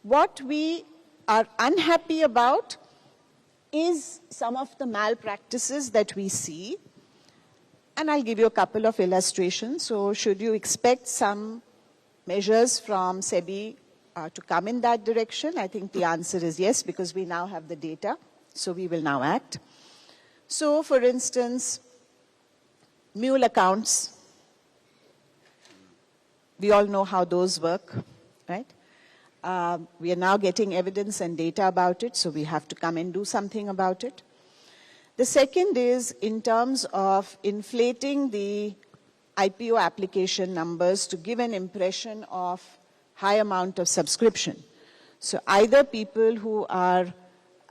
What we are unhappy about is some of the malpractices that we see. And I'll give you a couple of illustrations. So should you expect some measures from SEBI to come in that direction? I think the answer is yes, because we now have the data. So we will now act. So for instance, mule accounts. We all know how those work, right? We are now getting evidence and data about it, so we have to come and do something about it. The second is in terms of inflating the IPO application numbers to give an impression of high amount of subscription. So either people who are,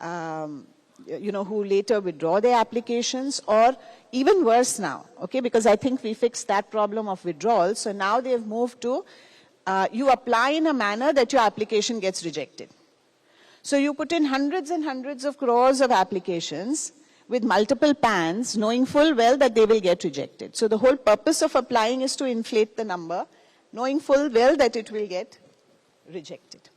who later withdraw their applications, or even worse now, okay, because I think we fixed that problem of withdrawal. So now they've moved to you apply in a manner that your application gets rejected. So you put in hundreds and hundreds of crores of applications with multiple PANs, knowing full well that they will get rejected. So the whole purpose of applying is to inflate the number, knowing full well that it will get rejected,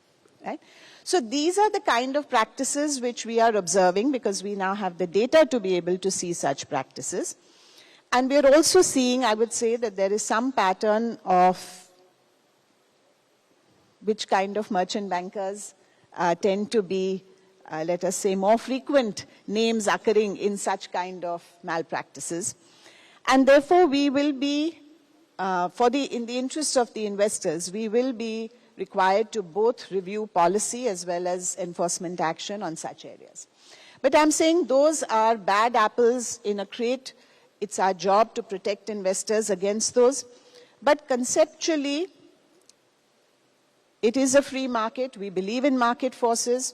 right? So these are the kind of practices which we are observing, because we now have the data to be able to see such practices. And we are also seeing, I would say, that there is some pattern of which kind of merchant bankers tend to be, let us say, more frequent names occurring in such kind of malpractices. And therefore, we will be, in the interest of the investors, we will be required to both review policy as well as enforcement action on such areas. But I'm saying those are bad apples in a crate. It's our job to protect investors against those. But conceptually, it is a free market. We believe in market forces.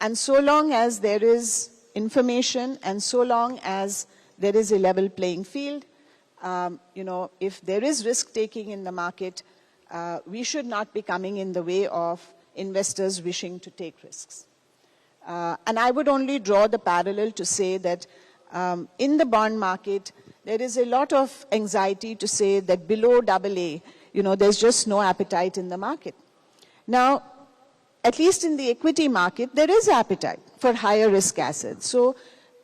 And so long as there is information and so long as there is a level playing field, if there is risk-taking in the market, we should not be coming in the way of investors wishing to take risks. And I would only draw the parallel to say that in the bond market, there is a lot of anxiety to say that below AA, there's just no appetite in the market. Now, at least in the equity market, there is appetite for higher risk assets. So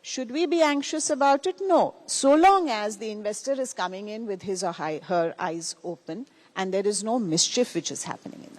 should we be anxious about it? No. So long as the investor is coming in with his or her eyes open and there is no mischief which is happening in